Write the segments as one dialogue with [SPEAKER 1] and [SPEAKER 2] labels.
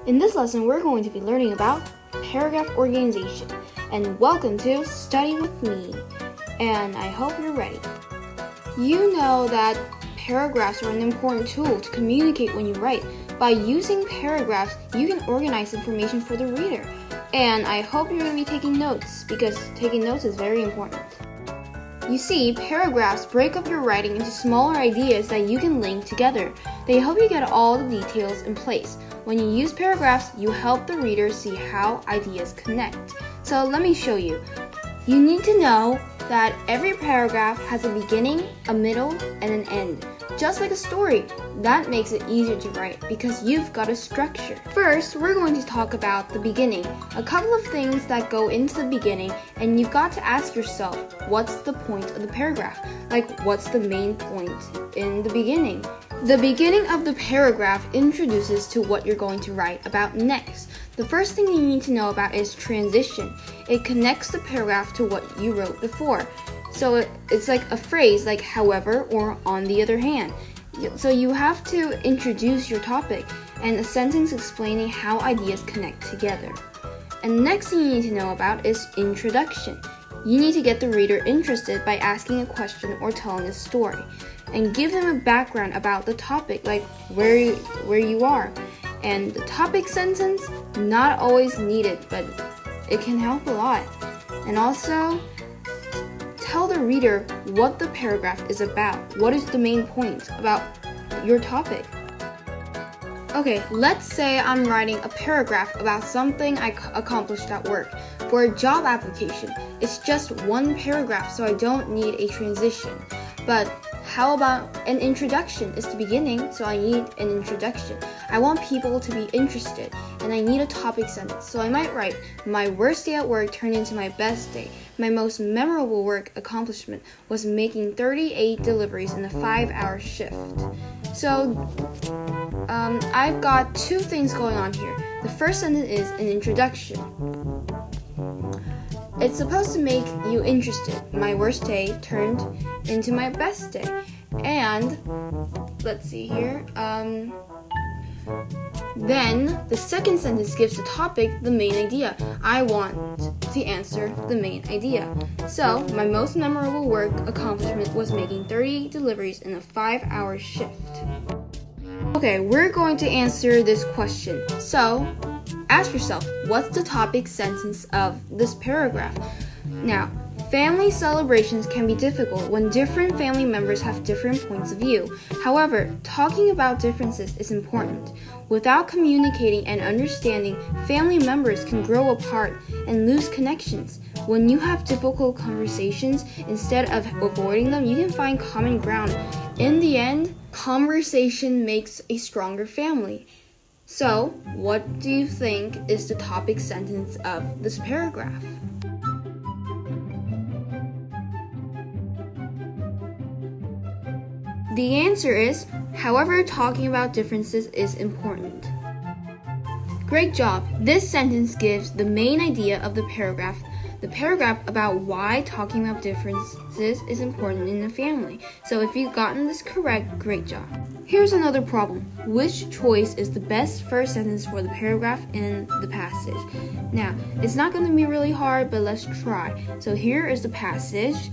[SPEAKER 1] In this lesson, we're going to be learning about paragraph organization. And welcome to Study with Me. And I hope you're ready. You know that paragraphs are an important tool to communicate when you write. By using paragraphs, you can organize information for the reader. And I hope you're going to be taking notes, because taking notes is very important. You see, paragraphs break up your writing into smaller ideas that you can link together. They help you get all the details in place. When you use paragraphs, you help the reader see how ideas connect. So let me show you. You need to know that every paragraph has a beginning, a middle, and an end. Just like a story, that makes it easier to write because you've got a structure. First, we're going to talk about the beginning. A couple of things that go into the beginning, and you've got to ask yourself, what's the point of the paragraph? Like, what's the main point in the beginning? The beginning of the paragraph introduces to what you're going to write about next. The first thing you need to know about is transition. It connects the paragraph to what you wrote before. So it's like a phrase like however or on the other hand. So you have to introduce your topic and a sentence explaining how ideas connect together. And the next thing you need to know about is introduction. You need to get the reader interested by asking a question or telling a story, and give them a background about the topic, like where you are. And the topic sentence, not always needed, but it can help a lot. And also, tell the reader what the paragraph is about. What is the main point about your topic? Okay, let's say I'm writing a paragraph about something I accomplished at work. For a job application, it's just one paragraph, so I don't need a transition. But how about an introduction? It's the beginning, so I need an introduction. I want people to be interested, and I need a topic sentence. So I might write, my worst day at work turned into my best day. My most memorable work accomplishment was making 38 deliveries in a 5-hour shift. So I've got two things going on here. The first sentence is an introduction. It's supposed to make you interested. My worst day turned into my best day. And let's see here. Then the second sentence gives the topic the main idea. I want to answer the main idea. So my most memorable work accomplishment was making 38 deliveries in a 5-hour shift. Okay, we're going to answer this question. So ask yourself, what's the topic sentence of this paragraph? Now, family celebrations can be difficult when different family members have different points of view. However, talking about differences is important. Without communicating and understanding, family members can grow apart and lose connections. When you have difficult conversations, instead of avoiding them, you can find common ground. In the end, conversation makes a stronger family. So, what do you think is the topic sentence of this paragraph? The answer is, however, talking about differences is important. Great job! This sentence gives the main idea of the paragraph about why talking about differences is important in the family. So if you've gotten this correct, great job. Here's another problem. Which choice is the best first sentence for the paragraph in the passage? Now, it's not going to be really hard, but let's try. So here is the passage.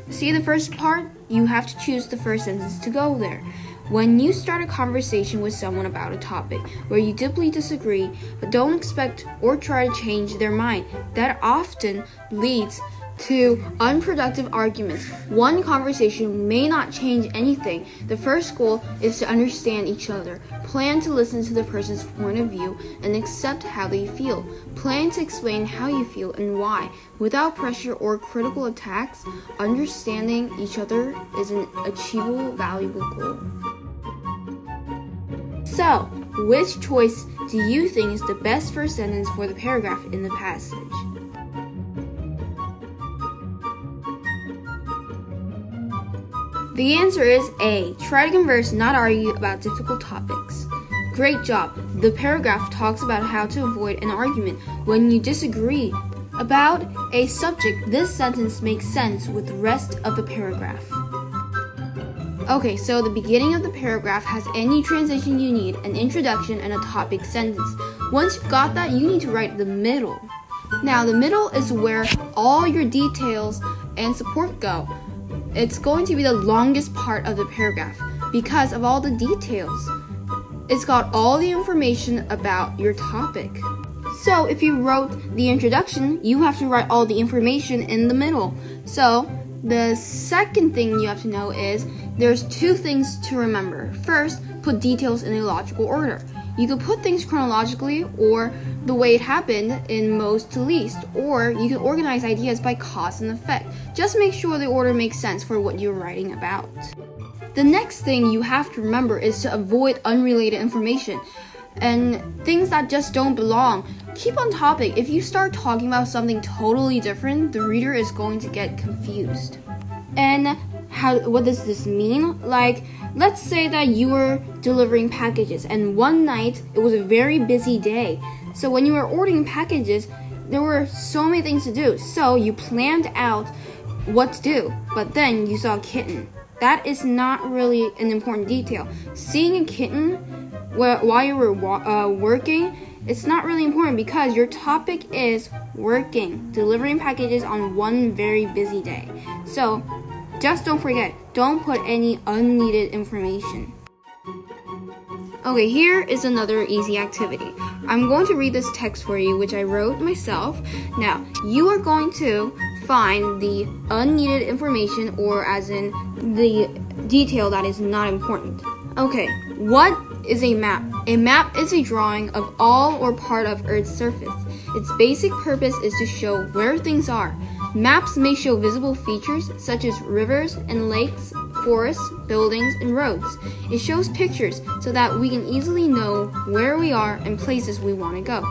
[SPEAKER 1] See the first part? You have to choose the first sentence to go there. When you start a conversation with someone about a topic where you deeply disagree, but don't expect or try to change their mind, that often leads to unproductive arguments. One conversation may not change anything. The first goal is to understand each other. Plan to listen to the person's point of view and accept how they feel. Plan to explain how you feel and why. Without pressure or critical attacks, understanding each other is an achievable, valuable goal. So, which choice do you think is the best first sentence for the paragraph in the passage? The answer is A. Try to converse, not argue about difficult topics. Great job! The paragraph talks about how to avoid an argument when you disagree about a subject. This sentence makes sense with the rest of the paragraph. Okay, so the beginning of the paragraph has any transition you need, an introduction, and a topic sentence. Once you've got that, you need to write the middle. Now, the middle is where all your details and support go. It's going to be the longest part of the paragraph because of all the details. It's got all the information about your topic. So if you wrote the introduction, you have to write all the information in the middle. So the second thing you have to know is there's two things to remember. First, put details in a logical order. You can put things chronologically or the way it happened in most to least, or you can organize ideas by cause and effect. Just make sure the order makes sense for what you're writing about. The next thing you have to remember is to avoid unrelated information and things that just don't belong. Keep on topic. If you start talking about something totally different, the reader is going to get confused. And what does this mean? Like, let's say that you were delivering packages and one night it was a very busy day. So when you were ordering packages, there were so many things to do. So you planned out what to do, but then you saw a kitten. That is not really an important detail. Seeing a kitten while you were working, it's not really important because your topic is working, delivering packages on one very busy day. So just don't forget, don't put any unneeded information. Okay, here is another easy activity. I'm going to read this text for you, which I wrote myself. Now, you are going to find the unneeded information, or as in the detail that is not important. Okay, what is a map? A map is a drawing of all or part of Earth's surface. Its basic purpose is to show where things are. Maps may show visible features such as rivers and lakes, forests, buildings, and roads. It shows pictures so that we can easily know where we are and places we want to go.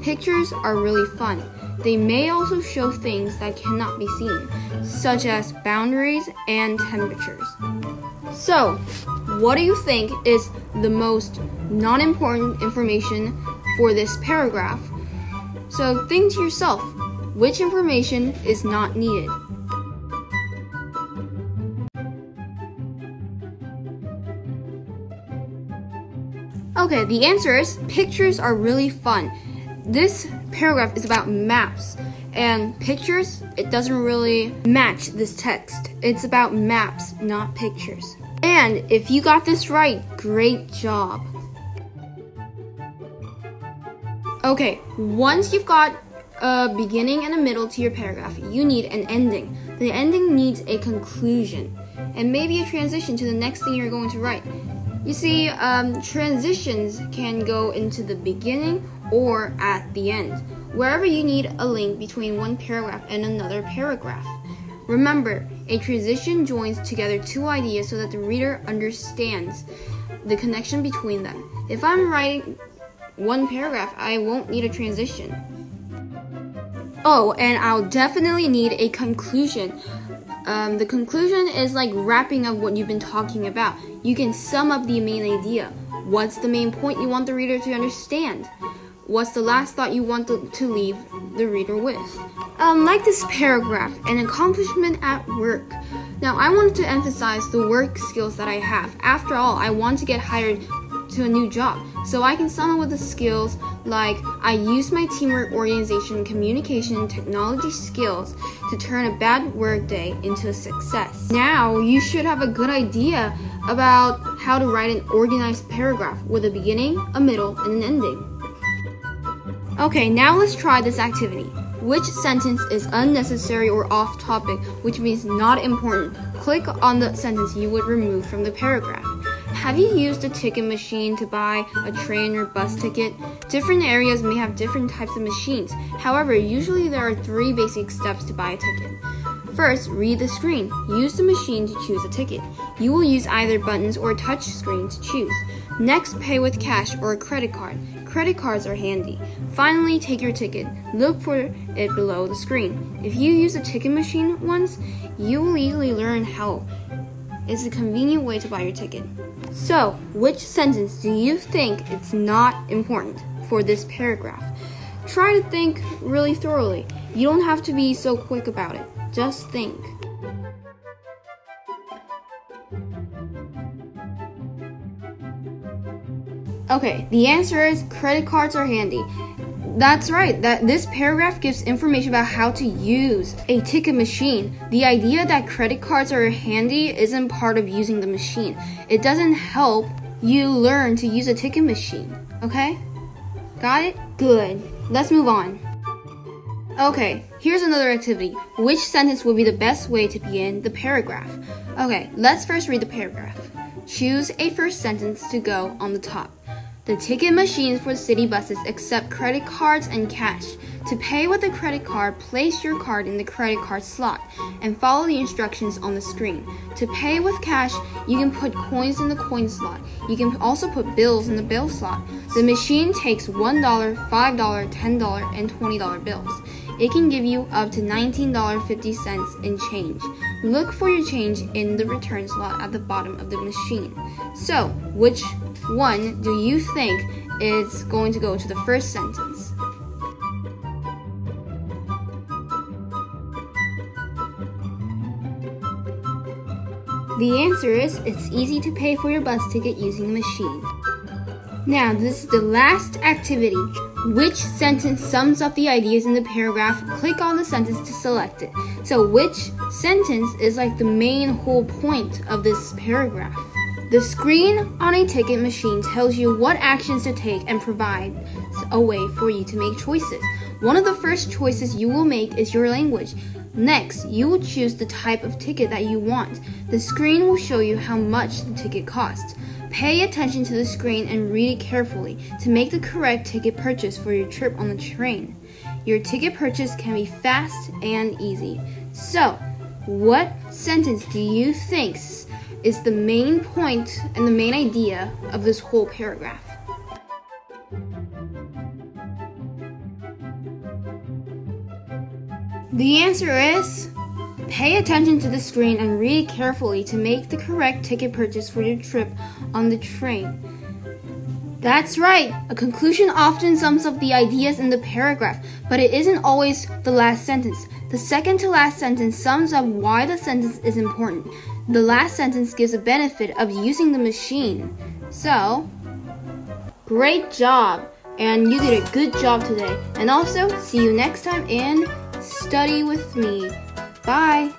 [SPEAKER 1] Pictures are really fun. They may also show things that cannot be seen, such as boundaries and temperatures. So, what do you think is the most non-important information for this paragraph? So think to yourself, which information is not needed? Okay, the answer is pictures are really fun. This paragraph is about maps, and pictures, it doesn't really match this text. It's about maps, not pictures. And if you got this right, great job. Okay, once you've got a beginning and a middle to your paragraph, you need an ending. The ending needs a conclusion and maybe a transition to the next thing you're going to write. You see, transitions can go into the beginning or at the end, wherever you need a link between one paragraph and another paragraph. Remember, a transition joins together two ideas so that the reader understands the connection between them. If I'm writing one paragraph, I won't need a transition. Oh, and I'll definitely need a conclusion. The conclusion is like wrapping up what you've been talking about. You can sum up the main idea. What's the main point you want the reader to understand? What's the last thought you want to leave the reader with? Like this paragraph, an accomplishment at work. Now, I wanted to emphasize the work skills that I have. After all, I want to get hired to a new job, so I can sum up with the skills like I use my teamwork, organization, communication, and technology skills to turn a bad work day into a success. Now, you should have a good idea about how to write an organized paragraph with a beginning, a middle, and an ending. Okay, now let's try this activity. Which sentence is unnecessary or off topic, which means not important? Click on the sentence you would remove from the paragraph. Have you used a ticket machine to buy a train or bus ticket? Different areas may have different types of machines. However, usually there are 3 basic steps to buy a ticket. First, read the screen. Use the machine to choose a ticket. You will use either buttons or touch screen to choose. Next, pay with cash or a credit card. Credit cards are handy. Finally, take your ticket. Look for it below the screen. If you use a ticket machine once, you will easily learn how. It's a convenient way to buy your ticket. So, which sentence do you think it's not important for this paragraph? Try to think really thoroughly. You don't have to be so quick about it. Just think. Okay, the answer is credit cards are handy. That's right, this paragraph gives information about how to use a ticket machine. The idea that credit cards are handy isn't part of using the machine. It doesn't help you learn to use a ticket machine, okay? Got it? Good. Let's move on. Okay, here's another activity. Which sentence would be the best way to begin the paragraph? Okay, let's first read the paragraph. Choose a first sentence to go on the top. The ticket machines for city buses accept credit cards and cash. To pay with a credit card, place your card in the credit card slot and follow the instructions on the screen. To pay with cash, you can put coins in the coin slot. You can also put bills in the bill slot. The machine takes $1, $5, $10, and $20 bills. It can give you up to $19.50 in change. Look for your change in the return slot at the bottom of the machine. So, which one do you think is going to go to the first sentence? The answer is, it's easy to pay for your bus ticket using the machine. Now, this is the last activity. Which sentence sums up the ideas in the paragraph? Click on the sentence to select it. So which sentence is like the main whole point of this paragraph? The screen on a ticket machine tells you what actions to take and provides a way for you to make choices. One of the first choices you will make is your language. Next, you will choose the type of ticket that you want. The screen will show you how much the ticket costs. Pay attention to the screen and read it carefully to make the correct ticket purchase for your trip on the train. Your ticket purchase can be fast and easy. So, what sentence do you think is the main point and the main idea of this whole paragraph? The answer is, pay attention to the screen and read it carefully to make the correct ticket purchase for your trip on the train. That's right! A conclusion often sums up the ideas in the paragraph, but it isn't always the last sentence. The second to last sentence sums up why the sentence is important. The last sentence gives a benefit of using the machine. So, great job! And you did a good job today. And also, see you next time in Study with Me. Bye!